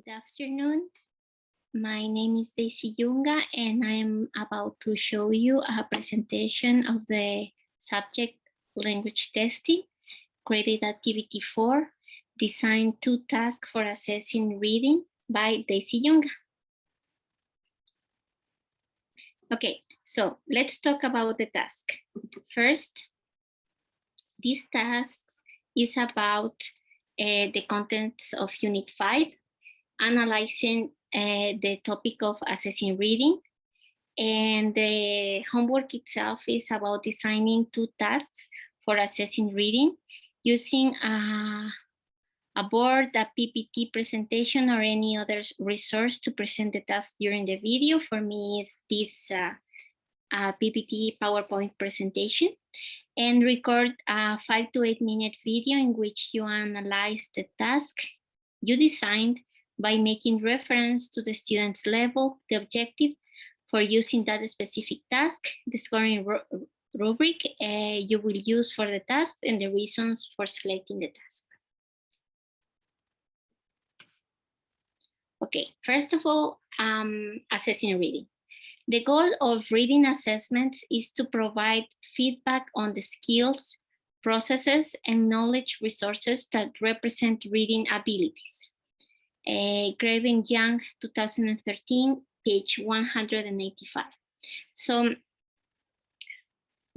afternoon. My name is Daisy Yunga, and I'm about to show you a presentation of the subject language testing, graded activity 4, design 2 tasks for assessing reading by Daisy Yunga. Okay, so let's talk about the task. First, this task is about the contents of Unit 5, analyzing the topic of assessing reading, and the homework itself is about designing 2 tasks for assessing reading using a board, a PPT presentation, or any other resource to present the task during the video. For me, is this PPT PowerPoint presentation, and record a 5 to 8 minute video in which you analyze the task you designed by making reference to the student's level, the objective for using that specific task, the scoring rubric you will use for the task, and the reasons for selecting the task. Okay, first of all, assessing reading. The goal of reading assessments is to provide feedback on the skills, processes, and knowledge resources that represent reading abilities. Graven Young, 2013, page 185. So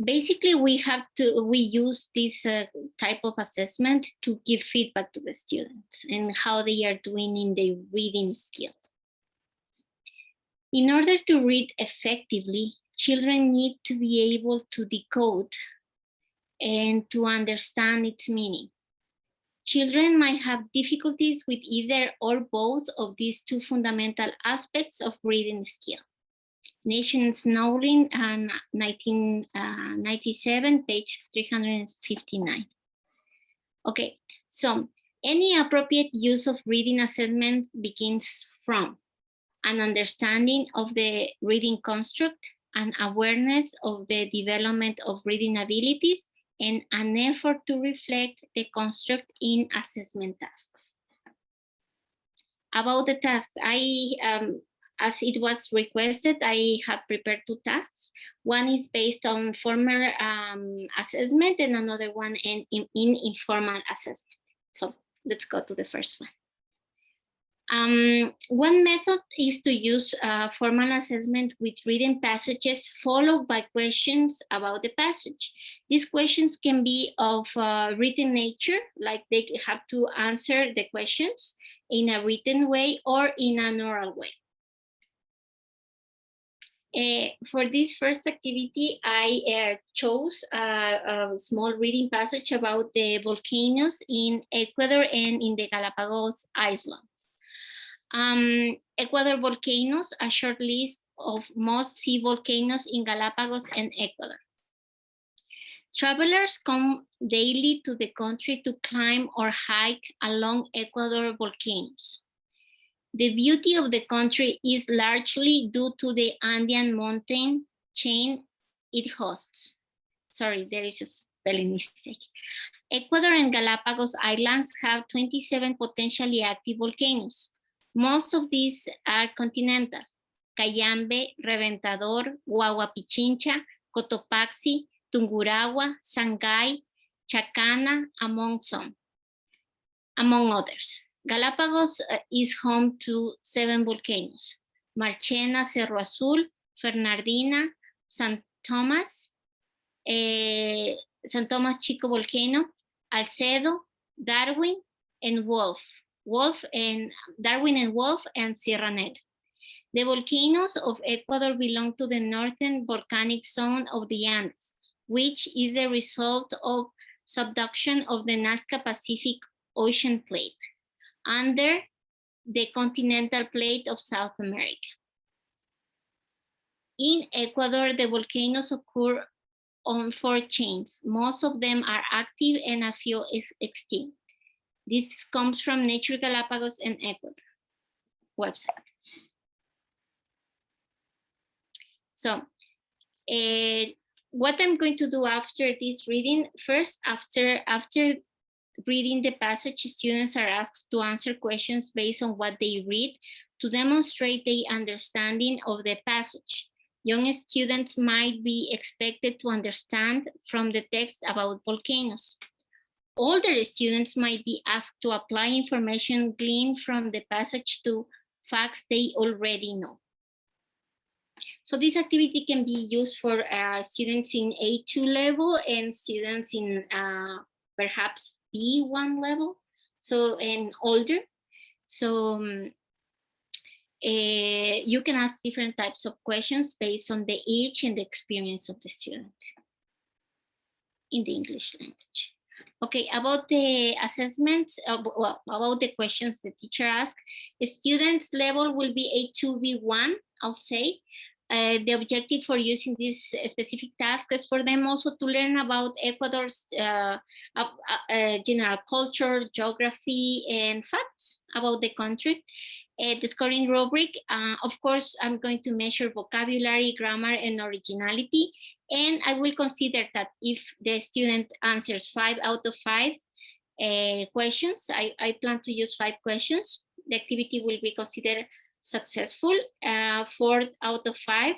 basically we use this type of assessment to give feedback to the students and how they are doing in their reading skill. In order to read effectively, children need to be able to decode and to understand its meaning. Children might have difficulties with either or both of these 2 fundamental aspects of reading skill. Nation Snowlin, 1997, page 359. Okay, so any appropriate use of reading assessment begins from an understanding of the reading construct, an awareness of the development of reading abilities, and an effort to reflect the construct in assessment tasks. About the task, as it was requested, I have prepared 2 tasks. One is based on formal assessment and another one in informal assessment. So let's go to the first one. One method is to use formal assessment with reading passages followed by questions about the passage. These questions can be of written nature, like they have to answer the questions in a written way or in an oral way. For this first activity, I chose a small reading passage about the volcanoes in Ecuador and in the Galapagos Islands. Ecuador volcanoes, a short list of most sea volcanoes in Galapagos and Ecuador. Travelers come daily to the country to climb or hike along Ecuador volcanoes. The beauty of the country is largely due to the Andean mountain chain it hosts. Sorry, there is a spelling mistake. Ecuador and Galapagos Islands have 27 potentially active volcanoes. Most of these are continental: Cayambe, Reventador, Huahuapichincha, Cotopaxi, Tungurahua, Sangay, Chacana, among others. Galapagos is home to 7 volcanoes: Marchena, Cerro Azul, Fernandina, San Tomás Chico volcano, Alcedo, Darwin, and Darwin and Wolf, and Sierra Negra. The volcanoes of Ecuador belong to the northern volcanic zone of the Andes, which is the result of subduction of the Nazca Pacific Ocean plate under the continental plate of South America. In Ecuador, the volcanoes occur on 4 chains. Most of them are active and a few extinct. This comes from Nature Galapagos and Ecuador website. So what I'm going to do after this reading, first, after reading the passage, students are asked to answer questions based on what they read to demonstrate their understanding of the passage. Young students might be expected to understand from the text about volcanoes. Older students might be asked to apply information gleaned from the passage to facts they already know. So this activity can be used for students in A2 level and students in perhaps B1 level, so and older. So you can ask different types of questions based on the age and the experience of the student in the English language. Okay, about the assessments, well, about the questions the teacher asked, the students level will be A2, B1, I'll say. The objective for using this specific task is for them also to learn about Ecuador's general culture, geography, and facts about the country. The scoring rubric, of course, I'm going to measure vocabulary, grammar, and originality. And I will consider that if the student answers 5 out of 5 questions, I plan to use 5 questions, the activity will be considered successful. 4 out of 5,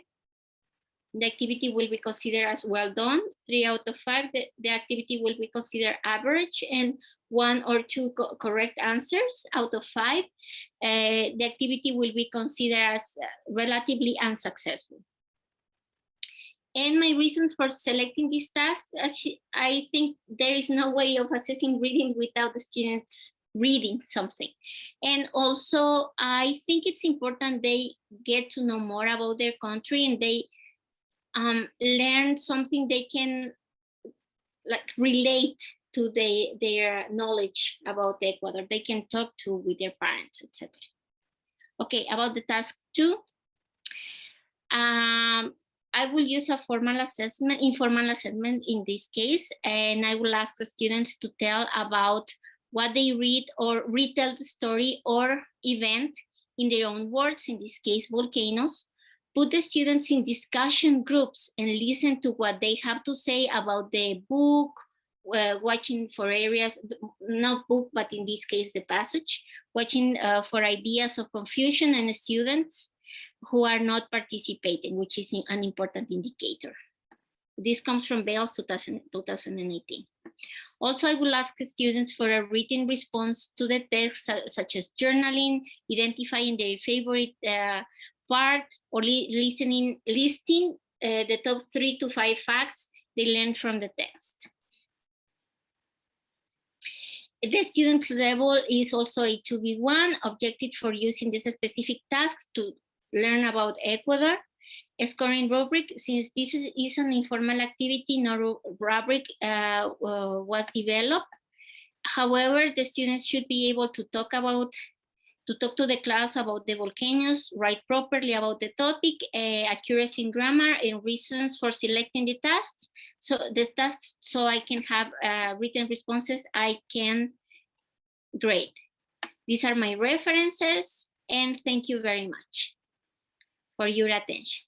the activity will be considered as well done. 3 out of 5, the activity will be considered average, and 1 or 2 correct answers out of 5, the activity will be considered as relatively unsuccessful. And my reasons for selecting this task, I think there is no way of assessing reading without the students reading something. And also, I think it's important they get to know more about their country and they learn something they can like relate to their knowledge about Ecuador. They can talk to with their parents, etc. Okay, about the task 2. I will use a formal assessment, informal assessment in this case, and I will ask the students to tell about what they read or retell the story or event in their own words, in this case, volcanoes. Put the students in discussion groups and listen to what they have to say about the book, watching for areas, not book, but in this case, the passage, watching for ideas of confusion and students who are not participating, which is an important indicator. This comes from Bales 2018. Also, I will ask students for a written response to the text, such as journaling, identifying their favorite part, or listing the top 3 to 5 facts they learned from the text. The student level is also a 2B1, objective for using this specific task to learn about Ecuador. A scoring rubric, since this is an informal activity, no rubric was developed. However, the students should be able to talk to the class about the volcanoes, write properly about the topic, accuracy in grammar, and reasons for selecting the tasks. So the tasks, so I can have written responses I can grade. These are my references, and thank you very much for your attention.